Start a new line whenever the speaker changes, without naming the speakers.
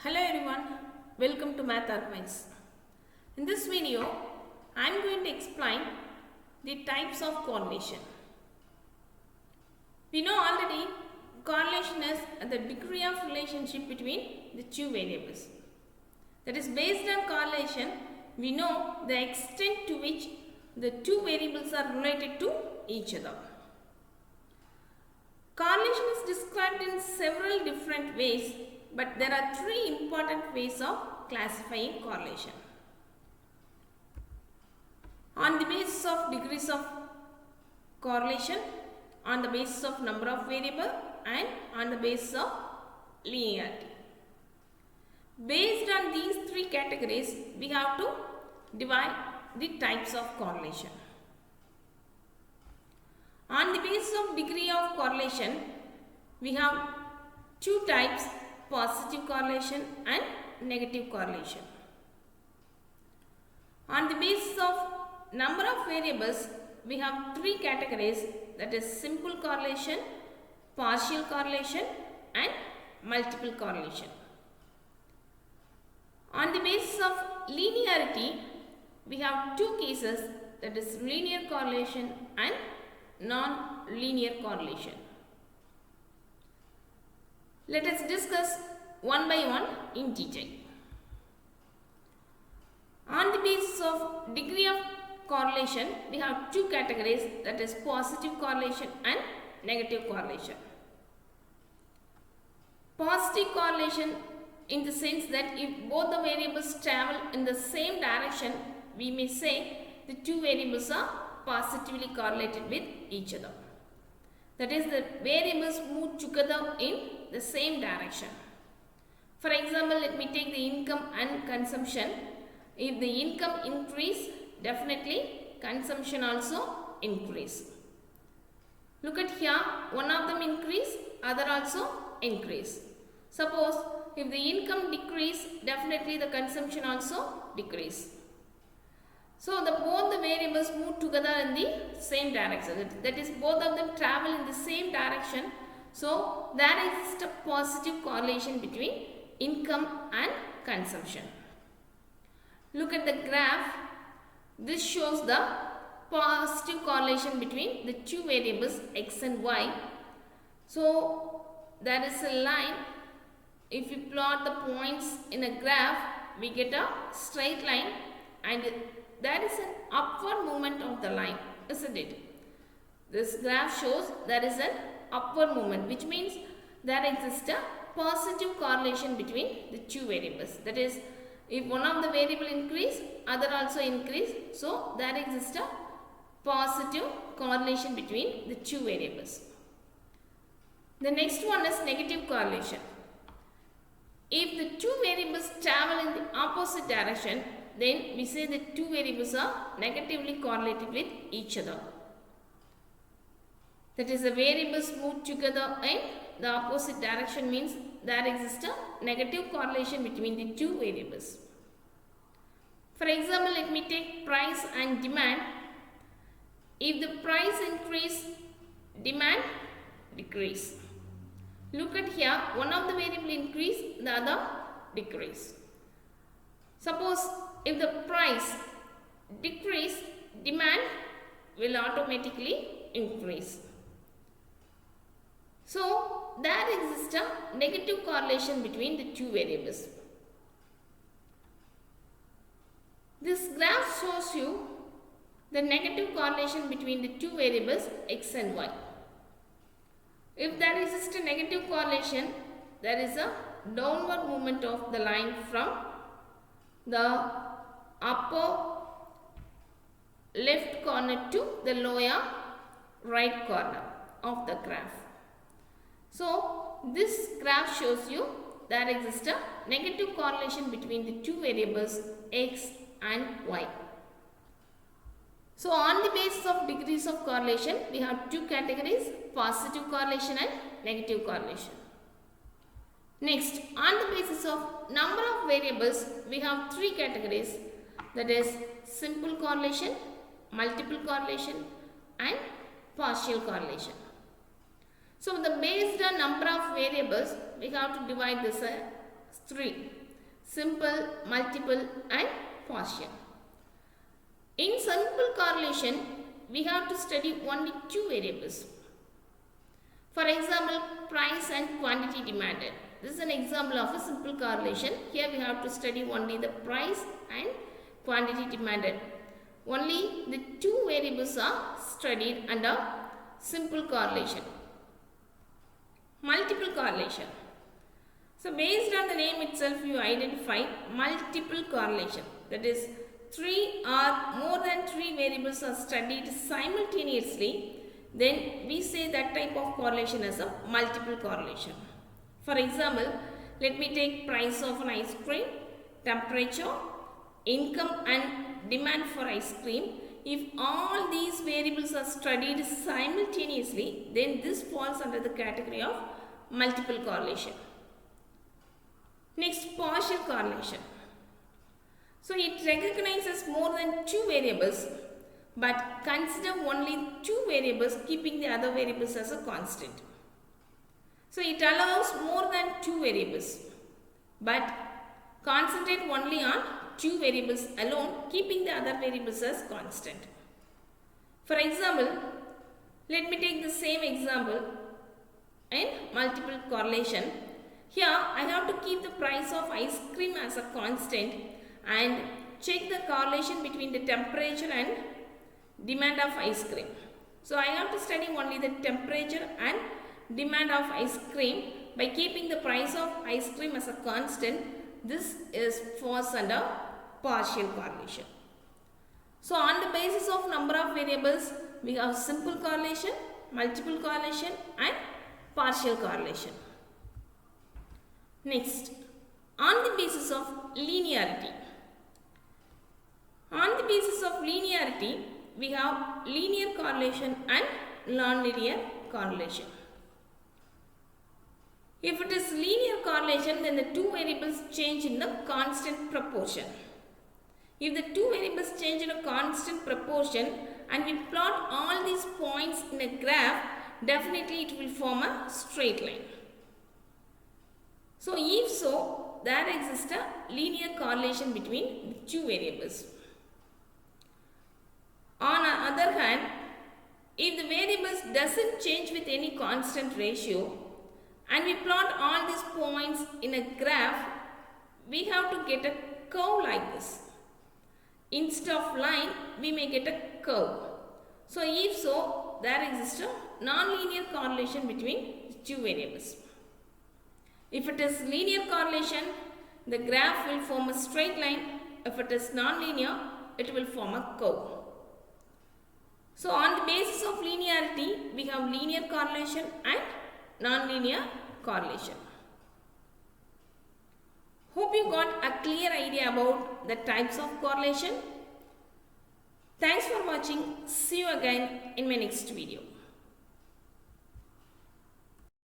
Hello everyone, welcome to Math Arguments. In this video, I am going to explain the types of correlation. We know already correlation is the degree of relationship between the two variables. That is, based on correlation, we know the extent to which the two variables are related to each other. Correlation is described in several different ways, but there are three important ways of classifying correlation. On the basis of degrees of correlation, on the basis of number of variable, and on the basis of linearity. Based on these three categories, we have to divide the types of correlation. On the basis of degree of correlation, we have two types: positive correlation and negative correlation. On the basis of number of variables, we have three categories, that is simple correlation, partial correlation and multiple correlation. On the basis of linearity, we have two cases, that is linear correlation and non-linear correlation. Let us discuss one by one in detail. On the basis of degree of correlation, we have two categories, that is positive correlation and negative correlation. Positive correlation in the sense that if both the variables travel in the same direction, we may say the two variables are positively correlated with each other. That is, the variables move together in the same direction. For example, let me take the income and consumption. If the income increase, definitely consumption also increase. Look at here, one of them increase, other also increase. Suppose if the income decrease, definitely the consumption also decrease. So both the variables move together in the same direction. That is, both of them travel in the same direction. So there exists a positive correlation between income and consumption. Look at the graph. This shows the positive correlation between the two variables x and y. So there is a line. If we plot the points in a graph, we get a straight line, and there is an upward movement of the line, isn't it? This graph shows there is an upward movement, which means there exists a positive correlation between the two variables. That is, if one of the variable increase, other also increase. So there exists a positive correlation between the two variables. The next one is negative correlation. If the two variables travel in the opposite direction, then we say the two variables are negatively correlated with each other. That is, the variables move together in the opposite direction, means there exists a negative correlation between the two variables. For example, let me take price and demand. If the price increase, demand decrease. Look at here, one of the variable increase, the other decrease. Suppose if the price decrease, demand will automatically increase. So there exists a negative correlation between the two variables. This graph shows you the negative correlation between the two variables x and y. If there exists a negative correlation, there is a downward movement of the line from the upper left corner to the lower right corner of the graph. So this graph shows you there exists a negative correlation between the two variables x and y. So on the basis of degrees of correlation, we have two categories: positive correlation and negative correlation. Next, on the basis of number of variables, we have three categories, that is simple correlation, multiple correlation and partial correlation. So based on number of variables, we have to divide this three: simple, multiple, and partial. In simple correlation, we have to study only two variables. For example, price and quantity demanded. This is an example of a simple correlation. Here we have to study only the price and quantity demanded. Only the two variables are studied under simple correlation. Multiple correlation. So based on the name itself, you identify multiple correlation. That is, three or more than three variables are studied simultaneously. Then we say that type of correlation as a multiple correlation. For example, let me take price of an ice cream, temperature, income and demand for ice cream. If all these variables are studied simultaneously, then this falls under the category of multiple correlation. Next, partial correlation. So it recognizes more than two variables, but consider only two variables, keeping the other variables as a constant. So it allows more than two variables, but concentrate only on two variables alone, keeping the other variables as constant. For example, let me take the same example in multiple correlation. Here I have to keep the price of ice cream as a constant and check the correlation between the temperature and demand of ice cream. So I have to study only the temperature and demand of ice cream by keeping the price of ice cream as a constant. This falls under partial correlation. So on the basis of number of variables, we have simple correlation, multiple correlation and partial correlation. Next, on the basis of linearity. On the basis of linearity, we have linear correlation and nonlinear correlation. If it is linear correlation, then the two variables change in a constant proportion. If the two variables change in a constant proportion and we plot all these points in a graph, definitely it will form a straight line. So if so, there exists a linear correlation between the two variables. On the other hand, if the variables doesn't change with any constant ratio and we plot all these points in a graph, we have to get a curve like this. Instead of line, we may get a curve. So if so, there exists a non-linear correlation between two variables. If it is linear correlation, the graph will form a straight line. If it is non-linear, it will form a curve. So on the basis of linearity, we have linear correlation and non-linear correlation. Hope you got a clear idea about the types of correlation. Thanks for watching. See you again in my next video.